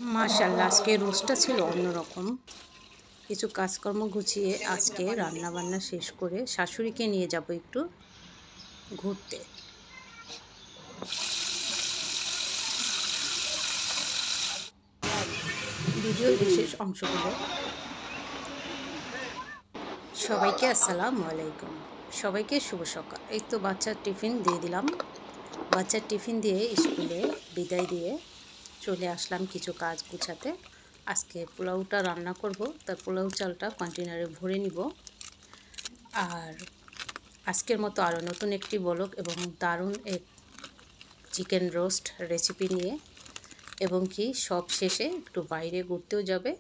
মাশাআল্লাহ, আজকে রোস্টটা ছিল অন্যরকম। কিছু কাজকর্ম গুছিয়ে আজকে রান্না বান্না শেষ করে শাশুড়িকে নিয়ে যাব একটু ঘুরতে। ভিডিওর বিশেষ অংশগুলো। সবাইকে আসসালামু আলাইকুম, সবাইকে শুভ সকাল। এই তো বাচ্চার টিফিন দিয়ে দিলাম। বাচ্চার টিফিন দিয়ে স্কুলে বিদায় দিয়ে চলে আসলাম কিছু কাজ গুছাতে। আজকে পোলাওটা রান্না করব, তার পোলাও চালটা কন্টেনারে ভরে নিব। আর আজকের মতো আরও নতুন একটি ব্লগ এবং দারুণ এক চিকেন রোস্ট রেসিপি নিয়ে, এবং কি সব শেষে একটু বাইরে ঘুরতেও যাবে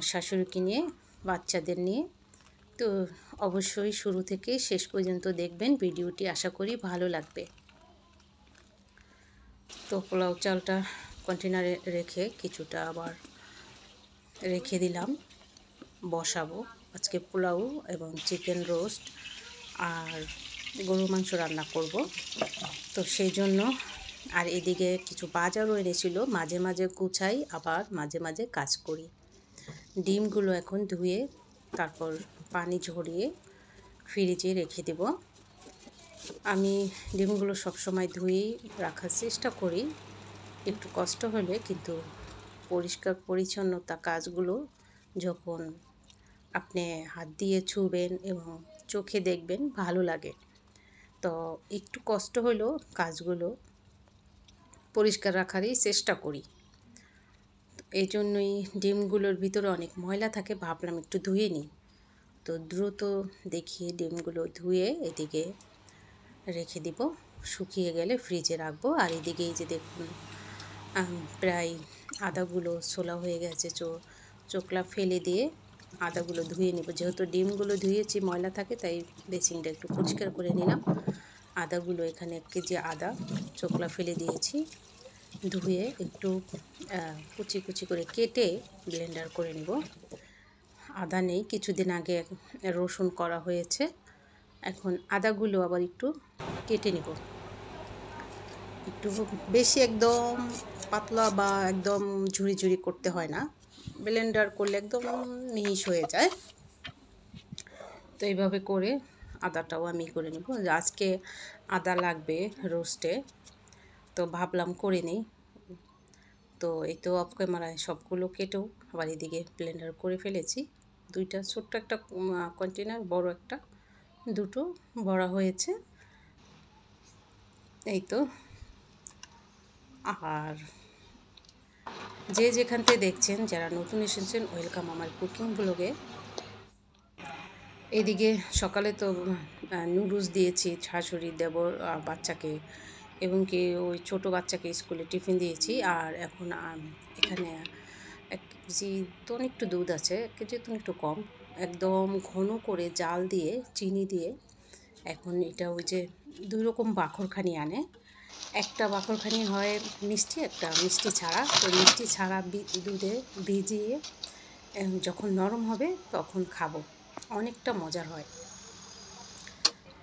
শাশুড়িকে নিয়ে, বাচ্চাদের নিয়ে। তো অবশ্যই শুরু থেকে শেষ পর্যন্ত দেখবেন ভিডিওটি, আশা করি ভালো লাগবে। তো পোলাও চালটা কন্টেনারে রেখে কিছুটা আবার রেখে দিলাম, বসাবো। আজকে পোলাও এবং চিকেন রোস্ট আর গরুর মাংস রান্না করব। তো সেই জন্য আর এদিকে কিছু বাজারও এনেছিল, মাঝে মাঝে গুছাই আবার মাঝে মাঝে কাজ করি। ডিমগুলো এখন ধুয়ে তারপর পানি ঝরিয়ে ফ্রিজে রেখে দেব। আমি ডিমগুলো সবসময় ধুয়েই রাখার চেষ্টা করি, একটু কষ্ট হলে, কিন্তু পরিষ্কার পরিচ্ছন্নতা কাজগুলো যখন আপনি হাত দিয়ে ছুবেন এবং চোখে দেখবেন ভালো লাগে। তো একটু কষ্ট হলেও কাজগুলো পরিষ্কার রাখারই চেষ্টা করি। এই জন্যই ডিমগুলোর ভিতরে অনেক ময়লা থাকে, ভাবলাম একটু ধুয়ে নিই। তো দ্রুত দেখিয়ে ডিমগুলো ধুয়ে এদিকে রেখে দিব, শুকিয়ে গেলে ফ্রিজে রাখবো। আর এদিকে এই যে দেখুন, প্রায় আদাগুলো ছোলা হয়ে গেছে, চোকলা ফেলে দিয়ে আদাগুলো ধুয়ে নেব। যেহেতু ডিমগুলো ধুয়েছি ময়লা থাকে, তাই বেসিনটা একটু পরিষ্কার করে নিলাম। আদাগুলো এখানে 1 কেজি আদা চোকলা ফেলে দিয়েছি, ধুয়ে একটু কুচি কুচি করে কেটে ব্লেন্ডার করে নেব। আদা নেই, কিছুদিন আগে রসুন করা হয়েছে। এখন আদাগুলো আবার একটু কেটে নেব, একটু বেশি একদম পাতলা বা একদম ঝুরি ঝুরি করতে হয় না, ব্লেন্ডার করলে একদম মিহিস হয়ে যায়। তো এইভাবে করে আদাটাও আমি করে নেব। আজকে আদা লাগবে রোস্টে, তো ভাবলাম করে নিই। তো এই তো অফ ক্যামেরায় সবগুলো কেটেও আবার এদিকে ব্লেন্ডার করে ফেলেছি। দুইটা ছোট্ট একটা কন্টেনার, বড় একটা, দুটো ভরা হয়েছে। এই তো। আর যে যেখান থেকে দেখছেন, যারা নতুন এসেছেন, ওয়েলকাম আমার কুকিং ব্লগে। এদিকে সকালে তো নুডলস দিয়েছি শাশুড়ি, দেবর, বাচ্চাকে, এবং কি ওই ছোটো বাচ্চাকে স্কুলে টিফিন দিয়েছি। আর এখন এখানে 1 কেজি তো একটু দুধ আছে, 1 কেজি তো একটু কম, একদম ঘন করে জাল দিয়ে চিনি দিয়ে। এখন এটা ওই যে 2 রকম বাখরখানি আনে, একটা বাখরখানি হয় মিষ্টি, একটা মিষ্টি ছাড়া। তো মিষ্টি ছাড়া দুধে ভিজিয়ে যখন নরম হবে তখন খাবো, অনেকটা মজার হয়।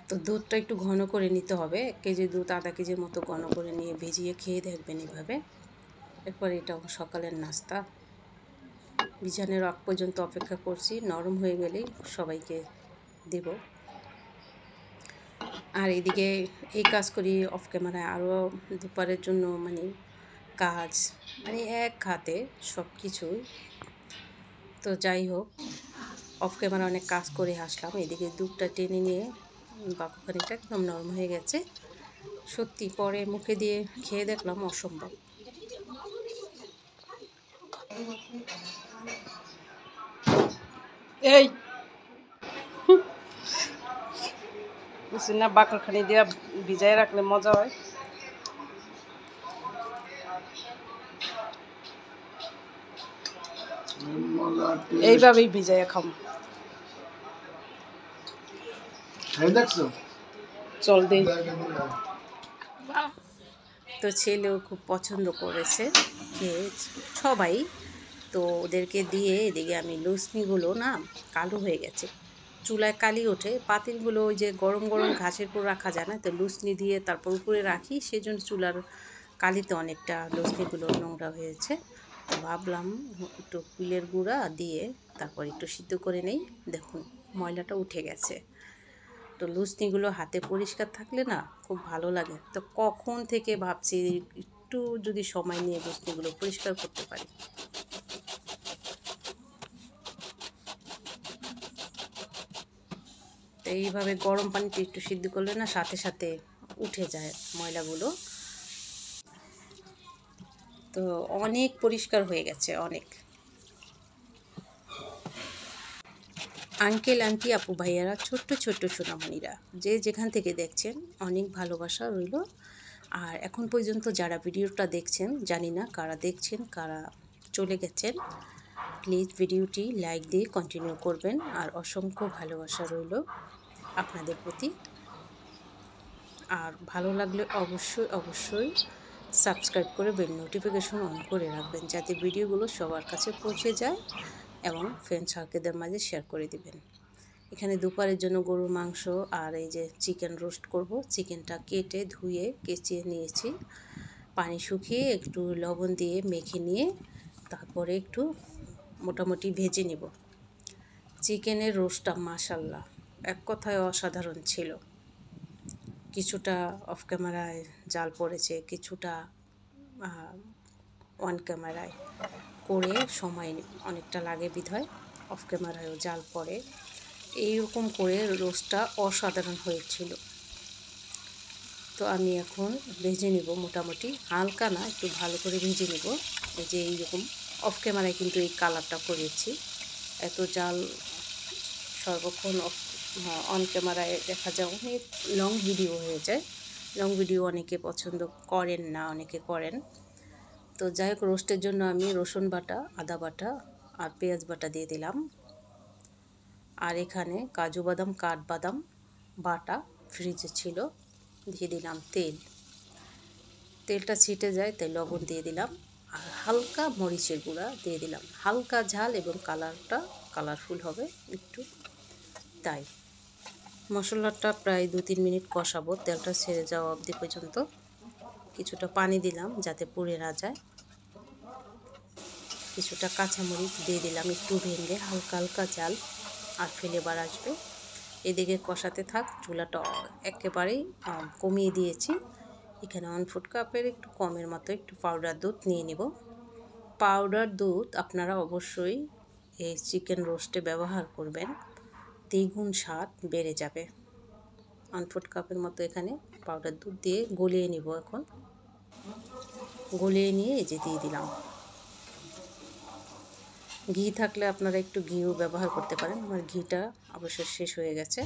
তো দুধটা একটু ঘন করে নিতে হবে, 1 কেজি দুধ আধা কেজির মতো ঘন করে নিয়ে ভিজিয়ে খেয়ে দেখবেন এভাবে। এরপর এটা সকালের নাস্তা। বিছানের আগ পর্যন্ত অপেক্ষা করছি, নরম হয়ে গেলেই সবাইকে দেব। আর এদিকে এই কাজ করি অফ ক্যামেরায়, আরও দুপুরের জন্য কাজ, এক হাতে সব কিছুই। তো যাই হোক, অফ ক্যামেরা অনেক কাজ করে আসলাম। এদিকে দুধটা টেনে নিয়ে বাকুখানিটা একদম নরম হয়ে গেছে। সত্যি পরে মুখে দিয়ে খেয়ে দেখলাম অসম্ভব। এই বুঝছি না, বাকরখানি দিয়ে ভিজায় রাখলে মজা হয়। এইভাবেই ভিজাইয়া খাম। চল দে। তো ছেলেও খুব পছন্দ করেছে, খেয়ে সবাই। তো ওদেরকে দিয়ে এদিকে আমি লুচনিগুলো না কালো হয়ে গেছে, চুলায় কালি ওঠে, পাতিলগুলো ওই যে গরম গরম ঘাসের উপর রাখা যায় না, তো লুচনি দিয়ে তারপর উপরে রাখি, সেজন্য চুলার কালিতে অনেকটা লুচনিগুলো নোংরা হয়েছে। তো ভাবলাম একটু কুলের গুঁড়া দিয়ে তারপর একটু সিদ্ধ করে নেই। দেখুন ময়লাটা উঠে গেছে। তো লুচনিগুলো হাতে পরিষ্কার থাকলে না খুব ভালো লাগে। তো কখন থেকে ভাবছি একটু যদি সময় নিয়ে লুচনিগুলো পরিষ্কার করতে পারি। তো এইভাবে গরম পানিতে একটু সিদ্ধ করলে না সাথে সাথে উঠে যায় ময়লাগুলো। তো অনেক পরিষ্কার হয়ে গেছে, অনেক। আঙ্কেল আন্টি আপু ভাইয়ারা, ছোট্ট ছোট্ট সোনামণিরা, যে যেখান থেকে দেখছেন অনেক ভালোবাসা রইল। আর এখন পর্যন্ত যারা ভিডিওটা দেখছেন, জানি না কারা দেখছেন কারা চলে গেছেন, প্লিজ ভিডিওটি লাইক দিয়ে কন্টিনিউ করবেন। আর অসংখ্য ভালোবাসা রইল আপনাদের প্রতি। আর ভালো লাগলে অবশ্যই অবশ্যই সাবস্ক্রাইব করে বেল নোটিফিকেশন অন করে রাখবেন, যাতে ভিডিওগুলো সবার কাছে পৌঁছে যায় এবং ফ্রেন্ড সার্কেলদের মাঝে শেয়ার করে দিবেন। এখানে দুপুরের জন্য গরুর মাংস আর এই যে চিকেন রোস্ট করব। চিকেনটা কেটে ধুয়ে কেচিয়ে নিয়েছি, পানি শুকিয়ে একটু লবণ দিয়ে মেখে নিয়ে তারপরে একটু মোটামুটি ভেজে নেব। চিকেনের রোস্টটা মাশাল্লাহ এক কথায় অসাধারণ ছিল। কিছুটা অফ ক্যামেরায় জাল পড়েছে, কিছুটা অন ক্যামেরায় করে সময় অনেকটা লাগে বিধায় অফ ক্যামেরায়ও জাল পড়ে। এইরকম করে রোস্টটা অসাধারণ হয়েছিল। তো আমি এখন ভেজে নিব, মোটামুটি হালকা না, একটু ভালো করে ভেজে নিব। এই যে এইরকম অফ ক্যামেরায় কিন্তু এই কালারটা করেছি। এত জাল সর্বক্ষণ অন ক্যামেরায় দেখা যায় অনেক লং ভিডিও হয়ে যায়। লং ভিডিও অনেকে পছন্দ করেন না, অনেকে করেন। তো যাই হোক, রোস্টের জন্য আমি রসুন বাটা, আদা বাটা আর পেঁয়াজ বাটা দিয়ে দিলাম। আর এখানে কাজু বাদাম, কাঠবাদাম বাটা ফ্রিজে ছিল, দিয়ে দিলাম তেল। তেলটা ছিটে যায় তাই লবণ দিয়ে দিলাম। আর হালকা মরিচের গুঁড়া দিয়ে দিলাম, হালকা ঝাল এবং কালারটা কালারফুল হবে একটু, তাই। মশলাটা প্রায় 2-3 মিনিট কষাবো, তেলটা ছেড়ে যাওয়া অবধি পর্যন্ত। কিছুটা পানি দিলাম যাতে পুড়ে না যায়। কিছুটা কাঁচামরিচ দিয়ে দিলাম একটু ভেঙে, হালকা হালকা ঝাল আর ফ্লেভার আসবে। এদিকে কষাতে থাক। চুলাটা একেবারেই কমিয়ে দিয়েছি। এখানে 1/4 কাপের একটু কমের মতো একটু পাউডার দুধ নিয়ে নেব। পাউডার দুধ আপনারা অবশ্যই এই চিকেন রোস্টে ব্যবহার করবেন, দ্বিগুণ স্বাদ বেড়ে যাবে। 1/4 কাপের মতো এখানে পাউডার দুধ দিয়ে গলিয়ে নিব। এখন গলিয়ে নিয়ে এই যে দিয়ে দিলাম। ঘি থাকলে আপনারা একটু ঘিও ব্যবহার করতে পারেন। আমার ঘিটা অবশ্য শেষ হয়ে গেছে।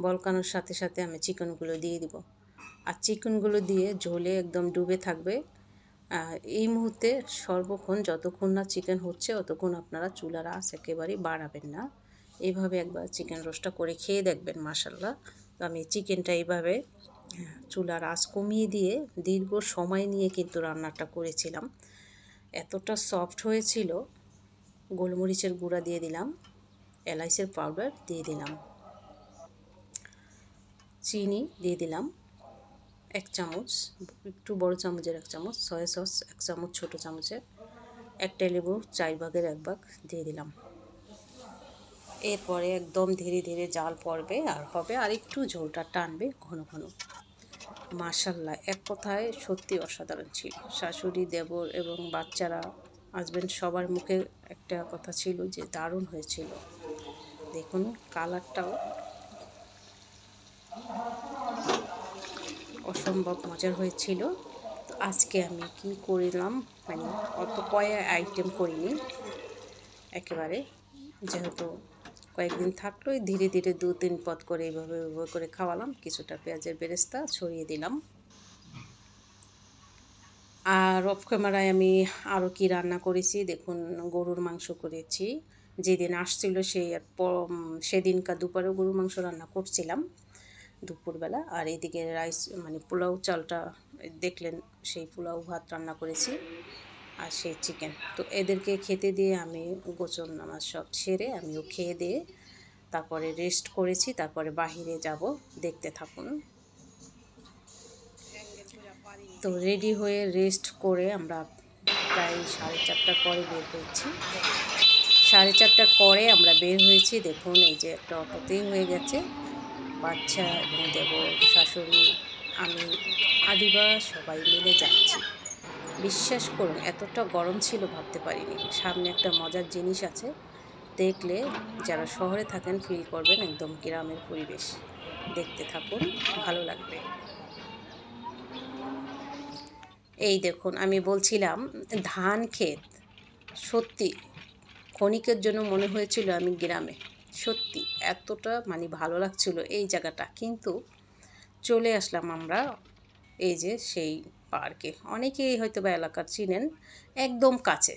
বলকানোর সাথে সাথে আমি চিকেনগুলো দিয়ে দিব। আর চিকেনগুলো দিয়ে ঝোলে একদম ডুবে থাকবে। এই মুহূর্তে সর্বক্ষণ যতক্ষণ না চিকেন হচ্ছে ততক্ষণ আপনারা চুলার আঁচ একেবারেই বাড়াবেন না। এইভাবে একবার চিকেন রোস্টটা করে খেয়ে দেখবেন, মাশাল্লাহ। তো আমি চিকেনটা এইভাবে চুলার আঁচ কমিয়ে দিয়ে দীর্ঘ সময় নিয়ে কিন্তু রান্নাটা করেছিলাম। এতটা সফট হয়েছিল। গোলমরিচের গুঁড়া দিয়ে দিলাম, এলাচের পাউডার দিয়ে দিলাম, চিনি দিয়ে দিলাম 1 চামচ, একটু বড় চামচের 1 চামচ, সয়া সস 1 চামচ ছোটো চামচের, 1টা লেবু 4/1 ভাগ দিয়ে দিলাম। এরপরে একদম ধীরে ধীরে জাল পড়বে আর হবে, আর একটু ঝোলটা টানবে ঘন ঘন। মাশাল্লাহ এক কথায় সত্যি অসাধারণ ছিল। শাশুড়ি, দেবর এবং বাচ্চারা, হাজব্যান্ড সবার মুখে একটা কথা ছিল যে দারুণ হয়েছিল। দেখুন কালারটাও অসম্ভব মজার হয়েছিল। তো আজকে আমি কি করলাম, মানে অত আইটেম করিনি একেবারে, যেহেতু কয়েকদিন থাকলোই, ধীরে ধীরে 2-3 পদ করে এইভাবে করে খাওয়ালাম। কিছুটা পেঁয়াজের বেরেস্তা ছড়িয়ে দিলাম। আর অফ ক্যামেরায় আমি আরও কি রান্না করেছি দেখুন। গরুর মাংস করেছি, যেদিন আসছিল সেদিনকার দুপুরেও গরুর মাংস রান্না করছিলাম দুপুরবেলা। আর এদিকে রাইস মানে পোলাও চালটা দেখলেন, সেই পোলাও ভাত রান্না করেছি আর সেই চিকেন। তো এদেরকে খেতে দিয়ে আমি গোসল নামাজ সব সেরে আমিও খেয়ে দিয়ে তারপরে রেস্ট করেছি। তারপরে বাহিরে যাব, দেখতে থাকুন। তো রেডি হয়ে রেস্ট করে আমরা প্রায় 4:30টার পরে বের হয়েছি। 4:30টার পরে আমরা বের হয়েছি। দেখুন এই যে একটা অটোতেই হয়ে গেছে, বাচ্চা এবং দেবর, শাশুড়ি, আমি, আদিবা সবাই মিলে যাচ্ছি। বিশ্বাস করুন এতটা গরম ছিল ভাবতে পারিনি। সামনে একটা মজার জিনিস আছে, দেখলে যারা শহরে থাকেন ফিল করবেন একদম গ্রামের পরিবেশ। দেখতে থাকুন, ভালো লাগবে। এই দেখুন আমি বলছিলাম ধান ক্ষেত, সত্যি ক্ষণিকের জন্য মনে হয়েছিল আমি গ্রামে। সত্যি এতটা মানে ভালো লাগছিল এই জায়গাটা। কিন্তু চলে আসলাম আমরা এই যে সেই পার্কে। অনেকেই হয়তো বা এলাকার চিনেন, একদম কাছে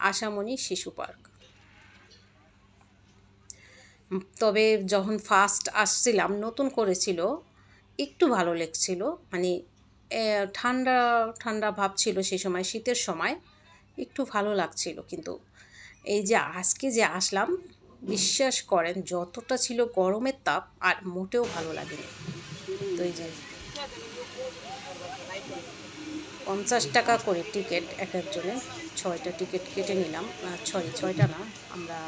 আশামণি শিশু পার্ক। তবে যখন ফার্স্ট আসছিলাম, নতুন করেছিল, একটু ভালো লাগছিল, মানে ঠান্ডা ঠান্ডা ভাব ছিল সেই সময়, শীতের সময় একটু ভালো লাগছিল। কিন্তু এই যে আজকে যে আসলাম, বিশ্বাস করেন যতটা ছিল গরমের তাপ আর মোটেও ভালো লাগেনি। তো এই যে 50 টাকা করে টিকিট এক একজনের, 6টা টিকিট কেটে নিলাম। সরি 6টা না, আমরা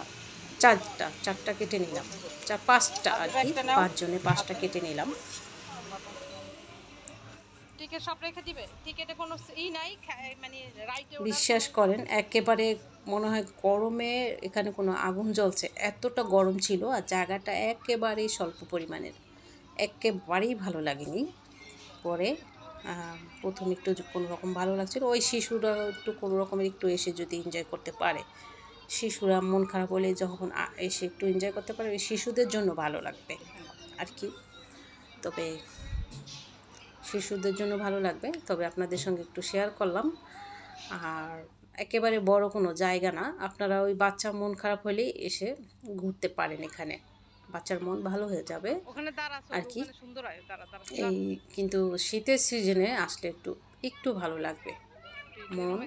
চারটা কেটে নিলাম, 5টা আর কি, 5 জনে 5টা কেটে নিলাম। বিশ্বাস করেন একেবারে মনে হয় গরমে এখানে কোনো আগুন জ্বলছে, এতটা গরম ছিল। আর জায়গাটা একেবারেই স্বল্প পরিমাণের, একেবারেই ভালো লাগেনি। পরে প্রথম একটু কোনো রকম ভালো লাগছিল, ওই শিশুরা একটু কোনো রকমের একটু এসে যদি এনজয় করতে পারে, শিশুরা মন খারাপ হলে যখন এসে একটু এনজয় করতে পারে, ওই শিশুদের জন্য ভালো লাগবে আর কি। তবে শিশুদের জন্য ভালো লাগবে, তবে আপনাদের সঙ্গে একটু শেয়ার করলাম। আর একেবারে বড় কোনো জায়গা না, আপনারা ওই বাচ্চা মন খারাপ হলেই এসে ঘুরতে পারেন এখানে, বাচ্চার মন ভালো হয়ে যাবে আর কি। এই কিন্তু শীতের সিজনে আসলে একটু ভালো লাগবে, মন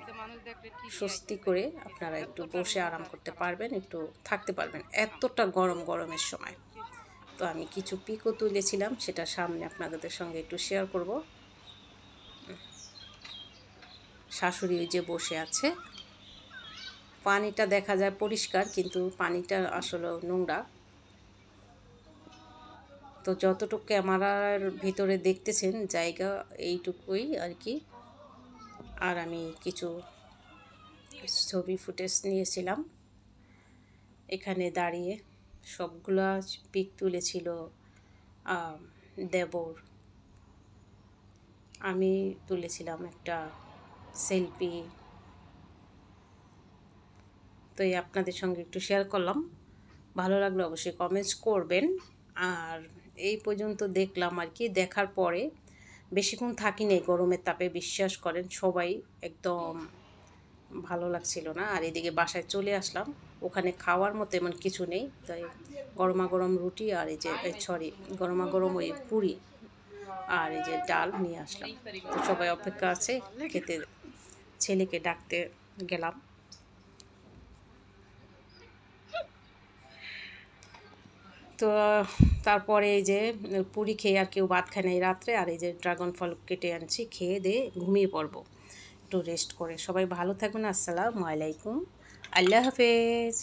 স্বস্তি করে আপনারা একটু বসে আরাম করতে পারবেন, একটু থাকতে পারবেন এতটা গরমের সময়। তো আমি কিছু পিকও তুলেছিলাম, সেটা সামনে আপনাদের সঙ্গে একটু শেয়ার করব। শাশুড়ি ওই যে বসে আছে, পানিটা দেখা যায় পরিষ্কার কিন্তু পানিটা আসলে নোংরা। তো যতটুকু ক্যামেরার ভিতরে দেখতেছেন জায়গা এইটুকুই আর কি। আর আমি কিছু ছবি ফুটেজ নিয়েছিলাম এখানে দাঁড়িয়ে, সবগুলা পিক তুলেছিল দেবর, আমি তুলেছিলাম একটা সেলফি। তো এই আপনাদের সঙ্গে একটু শেয়ার করলাম, ভালো লাগলে অবশ্যই কমেন্টস করবেন। আর এই পর্যন্ত দেখলাম আর কি, দেখার পরে বেশিক্ষণ থাকিনি গরমের তাপে, বিশ্বাস করেন সবাই একদম ভালো লাগছিল না। আর এদিকে বাসায় চলে আসলাম, ওখানে খাওয়ার মতো এমন কিছু নেই, তাই গরমাগরম রুটি আর এই যে গরমাগরম ওই পুরি আর এই যে ডাল নিয়ে আসলাম। তো সবাই অপেক্ষা আছে খেতে, ছেলেকে ডাকতে গেলাম। তো তারপরে এই যে পুরি খেয়ে, আর কেউ ভাত খায় না এই রাত্রে, আর এই যে ড্রাগন ফল কেটে আনছি, খেয়ে দিয়ে ঘুমিয়ে পড়বো একটু রেস্ট করে। সবাই ভালো থাকবেন, আসসালামু আলাইকুম, আল্লাহ হাফেজ।